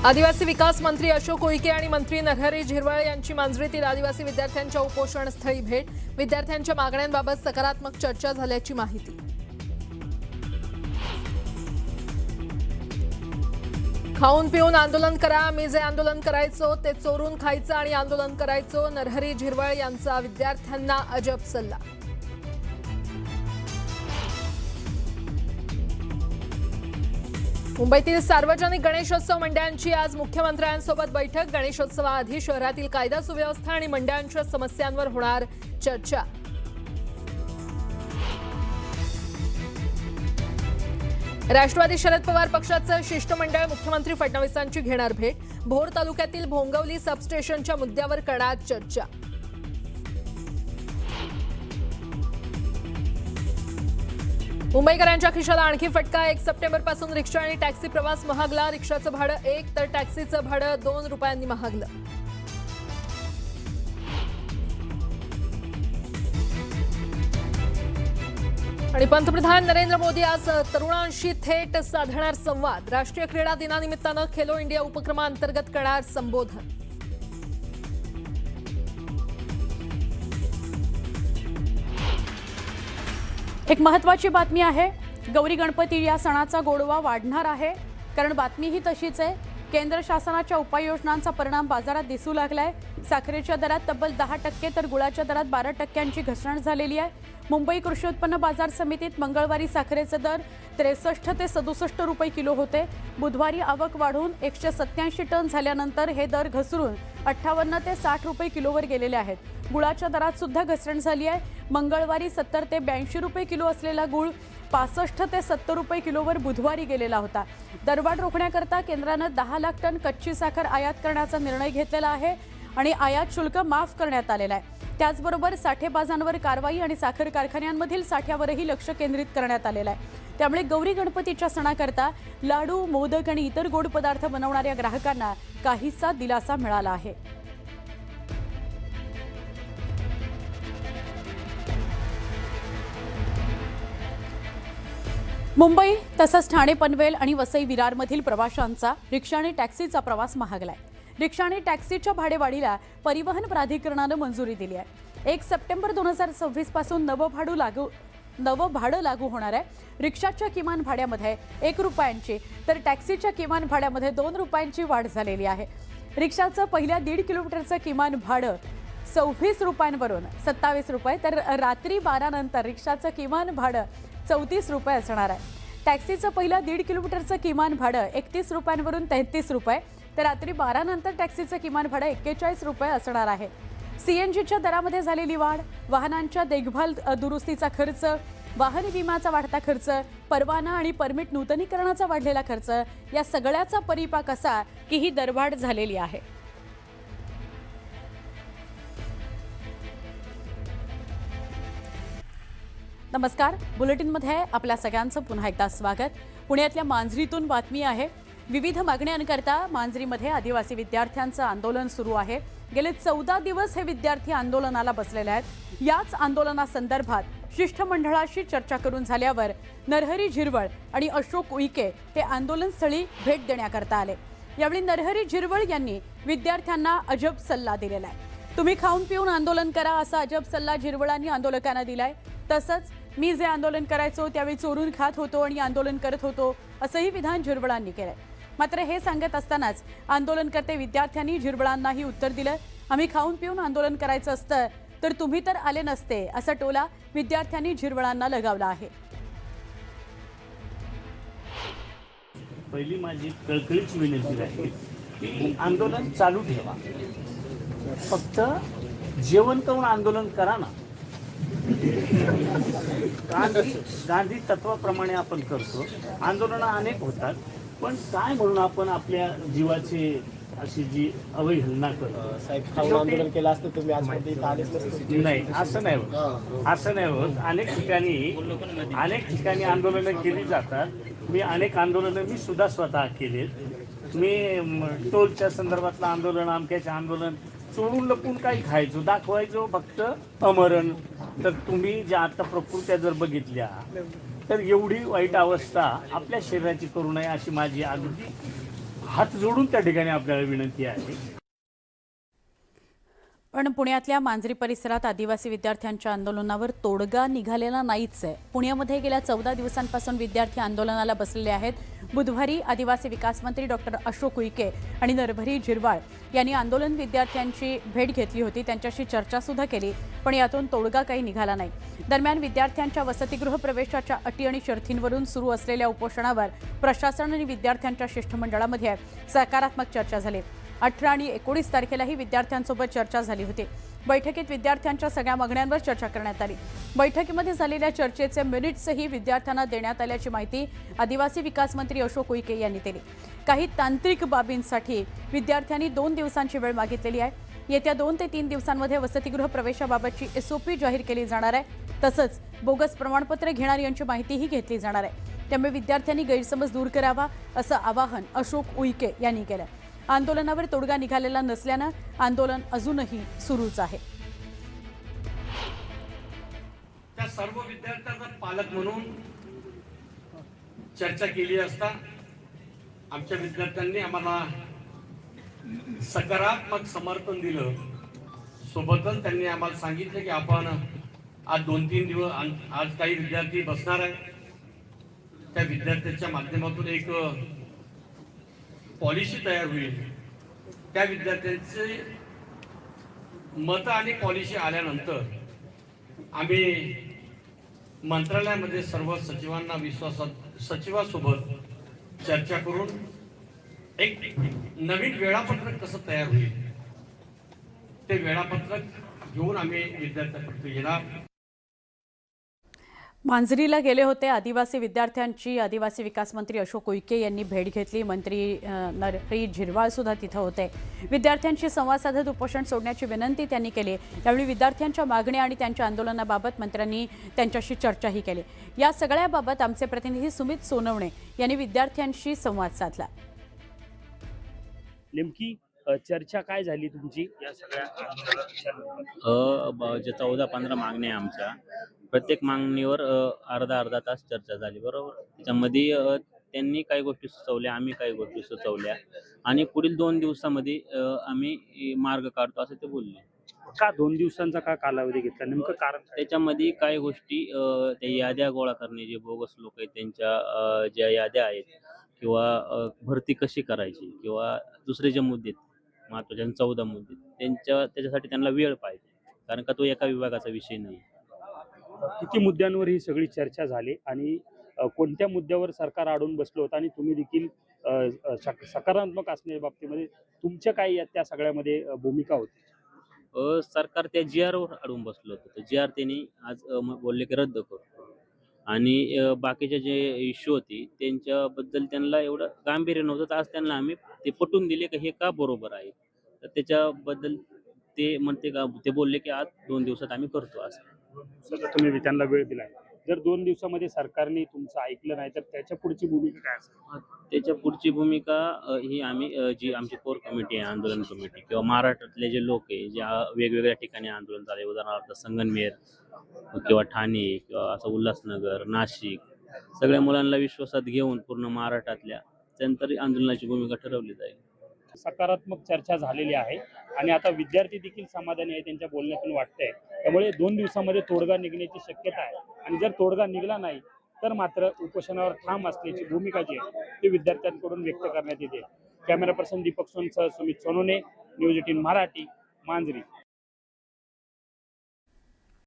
आदिवासी विकास मंत्री अशोक उईके आणि मंत्री नरहरी झिरवळ यांची मांजरीतील आदिवासी विद्यार्थ्यांच्या उपोषणस्थळी भेट। विद्यार्थ्यांच्या मागण्यांबाबत सकारात्मक चर्चा झाल्याची माहिती। खाऊन पिऊन आंदोलन करा, मी जे आंदोलन करायचो ते चोरून खायचं आणि आंदोलन करायचो, नरहरी झिरवळ यांचा विद्यार्थ्यांना अजब सल्ला। मुंबईतील सार्वजनिक गणेशोत्सव मंडळांची आज मुख्यमंत्र्यांसोबत बैठक। गणेशोत्सवाआधी शहरातील कायदा सुव्यवस्था आणि मंडळांच्या समस्यांवर होणार चर्चा। राष्ट्रवादी शरद पवार पक्षाचं शिष्टमंडळ मुख्यमंत्री फडणवीसांची घेणार भेट। भोर तालुक्यातील भोंगवली सबस्टेशनच्या मुद्द्यावर करणार चर्चा। मुंबईकरांच्या खिशाला आणखी फटका। 1 सप्टेंबरपासून रिक्षा आणि टॅक्सी प्रवास महागला। रिक्षाचं भाडं 1 तर टॅक्सीचं भाडं 2 रुपयांनी महागलं। आणि पंतप्रधान नरेंद्र मोदी आज तरुणांशी थेट साधणार संवाद। राष्ट्रीय क्रीडा दिनानिमित्तानं खेलो इंडिया उपक्रमांतर्गत करणार संबोधन। एक महत्त्वाची बातमी आहे। गौरी गणपती या सणाचा गोडवा वाढणार आहे, कारण बातमी ही तशीच आहे। केंद्र शासनाच्या उपाययोजनांचा परिणाम बाजारात दिसू लागलाय। साखरेच्या दरात तब्बल 10% तर गुळाच्या दरात 12%ची घसरण झालेली आहे। मुंबई कृषी उत्पन्न बाजार समितीत मंगळवारी साखरेचे दर 63 ते 67 रुपये किलो होते। बुधवारी आवक वाढून 187 टन झाल्यानंतर हे दर घसरून 58 ते 60 रुपये किलोवर गेलेले आहेत। गुळाच्या दरात सुद्धा घसरण झाली आहे। मंगळवारी 70 ते 82 रुपये किलो असलेला गुळ 65 ते 70 रुपये किलोवर बुधवारी गेलेला होता। दरवाढ रोखण्याकरता केंद्राने 10 लाख टन कच्ची साखर आयात करण्याचा निर्णय घेतलेला आहे आणि आयात शुल्क माफ करण्यात आलेला आहे। त्याचबरोबर साठेबाजांवर कारवाई आणि साखर कारखान्यांमधील साठ्यावरही लक्ष केंद्रित करण्यात आलेलं आहे। त्यामुळे गौरी गणपतीच्या सणाकरता लाडू, मोदक आणि इतर गोड पदार्थ बनवणाऱ्या ग्राहकांना काहीसा दिलासा मिळाला आहे। मुंबई तसंच ठाणे पनवेल आणि वसई विरारमधील प्रवाशांचा रिक्षा आणि टॅक्सीचा प्रवास महागलाय। रिक्षा आणि टॅक्सीच्या भाडेवाढीला परिवहन प्राधिकरणाने मंजुरी दिली आहे। 1 सप्टेंबर 2026 पासून नवं भाडं लागू होणार आहे। रिक्षाच्या किमान भाड्यामध्ये 1 रुपयांची तर टॅक्सीच्या किमान भाड्यामध्ये 2 रुपयांची वाढ झालेली आहे। रिक्षाचं पहिल्या 1.5 किलोमीटरचं किमान भाडं 26 रुपयांवरून 27 रुपये तर रात्री 12 नंतर रिक्षाचं किमान भाडं 34 रुपये असणार आहे। टॅक्सीचं पहिलं 1.5 किलोमीटरचं किमान भाडं 31 रुपयांवरून 33 रुपये तर रात्री 12 नंतर टॅक्सीचं किमान भाडं 41 रुपये असणार आहे। सीएनजीच्या दरामध्ये झालेली वाढ, वाहनांच्या देखभाल दुरुस्तीचा खर्च, वाहन विम्याचा वाढता खर्च, परवाना आणि परमिट नूतनीकरणाचा वाढलेला खर्च या सगळ्याचा परिपाक असा की ही दरवाढ झालेली आहे। नमस्कार, बुलेटिनमध्ये आपल्या सगळ्यांचं पुन्हा एकदा स्वागत। पुण्यातल्या मांजरीतून बातमी आहे। विविध मागण्यांकरता मांजरीमध्ये आदिवासी विद्यार्थ्यांचं आंदोलन सुरू आहे। गेले 14 दिवस हे विद्यार्थी आंदोलनाला बसलेले आहेत। याच आंदोलनासंदर्भात शिष्टमंडळाशी चर्चा करून झाल्यावर नरहरी झिरवळ आणि अशोक उईके हे आंदोलनस्थळी भेट देण्याकरता आले। यावेळी नरहरी झिरवळ यांनी विद्यार्थ्यांना अजब सल्ला दिलेला आहे। तुम्ही खाऊन पिऊन आंदोलन करा असा अजब सल्ला झिरवळांनी आंदोलकांना दिलाय। तसंच मी जे आंदोलन करायचो त्यावेळी चोरून खात होतो आणि आंदोलन करत होतो असंही विधान झिरवळांनी केलंय। मात्र हे सांगत असतानाच आंदोलनकर्ते विद्यार्थ्यांनी झिरवळांनाही उत्तर दिलं, आम्ही खाऊन पिऊन आंदोलन करायचं असतं तर तुम्ही तर आले नसते असा टोला विद्यार्थ्यांनी झिरवळांना लगावला आहे। पहिली माझी कळकळीची विनंती आहे की आंदोलन चालू ठेवा, फक्त जेवण करून आंदोलन करा ना। गांधी तत्वाप्रमाणे आपण करतो, आंदोलन अनेक होतात, पण काय म्हणून आपण आपल्या जीवाची अशी जी अवहेलना करतो। साहेब आंदोलन केलं असतं तुम्ही आजपर्यंत आलेच नसते। नाही, असं नाही होत, असं नाही होत। अनेक ठिकाणी आंदोलनं केली जातात। मी अनेक आंदोलनं मी सुद्धा स्वतः केलेत। मी टोलच्या संदर्भातलं आंदोलन, अमक्याचे आंदोलन चोरून लपून काही खायचो, दाखवायचो फक्त अमरण। तर तुम्ही ज्या आता प्रकृत्या जर बघितल्या तर एवढी वाईट अवस्था आपल्या शरीराची करू नये अशी माझी अगदी हात जोडून त्या ठिकाणी आपल्याला विनंती आहे. पण पुण्यातल्या मांजरी परिसरात आदिवासी विद्यार्थ्यांच्या आंदोलनावर तोडगा निघालेला नाहीच आहे. पुण्यामध्ये गेल्या 14 दिवसांपासून विद्यार्थी आंदोलनाला बसलेले आहेत. बुधवारी आदिवासी विकास मंत्री डॉक्टर अशोक उईके आणि नरहरी झिरवाळ यांनी आंदोलन विद्यार्थ्यांची भेट घेतली होती. त्यांच्याशी चर्चासुद्धा केली, पण यातून तोडगा काही निघाला नाही. दरम्यान विद्यार्थ्यांच्या वसतिगृह प्रवेशाच्या अटी आणि शर्थींवरून सुरू असलेल्या उपोषणावर प्रशासन आणि विद्यार्थ्यांच्या शिष्टमंडळामध्ये सकारात्मक चर्चा झाली. 18 आणि 19 तारखेलाही विद्यार्थ्यांसोबत चर्चा झाली होती. बैठकीत विद्यार्थ्यांच्या सगळ्या मागण्यांवर चर्चा करण्यात आली. बैठकीमध्ये झालेल्या चर्चेचे मिनिट्सही विद्यार्थ्यांना देण्यात आल्याची माहिती आदिवासी विकास मंत्री अशोक उईके यांनी दिली. काही तांत्रिक बाबींसाठी विद्यार्थ्यांनी 2 दिवसांची वेळ मागितलेली आहे. येत्या 2 ते 3 दिवसांमध्ये वसतिगृह प्रवेशाबाबतची SOP जाहीर केली जाणार आहे. तसंच बोगस प्रमाणपत्र घेणारी यांची माहितीही घेतली जाणार आहे. त्यामुळे विद्यार्थ्यांनी गैरसमज दूर करावा असं आवाहन अशोक उईके यांनी केलं. आंदोलनावर तोडगा निघालेला नसल्यानं आंदोलन अजूनही सुरूच आहे. त्या सर्व विद्यार्थ्यांचा पालक म्हणून चर्चा केली असता आमच्या विद्यार्थ्यांनी आम्हाला सकारात्मक समर्थन दिलं. सोबतच त्यांनी आम्हाला सांगितलं की आपण आज 2-3 दिवस आज काही विद्यार्थी बसणार आहे. त्या विद्यार्थ्यांच्या माध्यमातून एक पॉलिसी तयार होईल. त्या विद्यार्थ्यांचे मत आणि पॉलिसी आल्यानंतर आम्ही मंत्रालयामध्ये सर्व सचिवांना सचिवासोबत चर्चा करून एक नवीन वेळापत्रक कसं तयार होईल ते वेळापत्रक घेऊन आम्ही विद्यार्थ्यांपर्यंत येणार. मांजरीला गेले होते आदिवासी विद्यार्थ्यांची आदिवासी विकास मंत्री अशोक उईके यांनी भेट घेतली. मंत्री नरहरी झिरवाळ सुद्धा तिथं होते. विद्यार्थ्यांशी संवाद साधत उपोषण सोडण्याची विनंती त्यांनी केली. त्यावेळी विद्यार्थ्यांच्या मागण्या आणि त्यांच्या आंदोलनाबाबत मंत्र्यांनी त्यांच्याशी चर्चाही केली. या सगळ्याबाबत आमचे प्रतिनिधी सुमित सोनवणे यांनी विद्यार्थ्यांशी संवाद साधला. नेमकी चर्चा काय झाली तुमची या सगळ्या जे 14-15 मागण्या आहे आमच्या, प्रत्येक मागणीवर अर्धा तास चर्चा झाली, बरोबर. त्याच्यामध्ये त्यांनी काही गोष्टी सुचवल्या, आम्ही काही गोष्टी सुचवल्या आणि पुढील 2 दिवसामध्ये आम्ही मार्ग काढतो असं ते बोलले. का 2 दिवसांचा का कालावधी घेतला, नेमकं कारण काय? त्याच्यामध्ये काही गोष्टी त्या याद्या गोळा करणे, जे बोगस लोक आहेत त्यांच्या ज्या याद्या आहेत किंवा भरती कशी करायची किंवा दुसरे जे मुद्दे महत्त्वाचे 14 मुद्दे त्याच्यासाठी त्यांना वेळ पाहिजे, कारण का तो एका विभागाचा विषय नाही. किती मुद्द्यांवर ही सगळी चर्चा झाली आणि कोणत्या मुद्द्यावर सरकार अडून बसलं होतं आणि तुम्ही देखील सकारात्मक असण्याच्या बाबतीमध्ये तुमच्या काय त्या सगळ्यामध्ये भूमिका होती? सरकार त्या GR वर अडून बसलं होतं. GR त्यांनी आज बोलले की रद्द करतो आणि बाकीचे जे इश्यू होती त्यांच्याबद्दल त्यांना एवढं गांभीर्य नव्हतं. तर आज त्यांना आम्ही ते पटवून दिले की हे का बरोबर आहे. तर त्याच्याबद्दल ते म्हणते का ते बोलले की आज 2 दिवसात आम्ही करतो असं. सगळं तुम्ही त्यांना वेळ दिलाय. जर 2 दिवसामध्ये सरकारने तुमचं ऐकलं नाही तर त्याच्या पुढची भूमिका काय असेल? त्याच्या पुढची भूमिका ही आम्ही जी आमची कोर कमिटी आहे, आंदोलन कमिटी किंवा महाराष्ट्रातले जे लोक आहे ज्या वेगवेगळ्या ठिकाणी आंदोलन झाले, उदाहरणार्थ संगमनेर किंवा ठाणे किंवा असं उल्हासनगर, नाशिक, सगळ्या मुलांना विश्वासात घेऊन पूर्ण महाराष्ट्रातल्या त्यानंतर आंदोलनाची भूमिका ठरवली जाईल. सकारात्मक चर्चा झालेली आहे आणि आता विद्यार्थी देखील समाधानी आहे, त्यांच्या बोलण्यातून वाटतंय. त्यामुळे 2 दिवसामध्ये तोडगा निघण्याची शक्यता आहे आणि जर तोडगा निघाला नाही तर मात्र उपोषणावर ठाम असल्याची भूमिका जी आहे ती विद्यार्थ्यांकडून व्यक्त करण्यात येते. कॅमेरा पर्सन दीपक सोनसह सुमित सोनवणे, न्यूज 18 मराठी, मांजरी.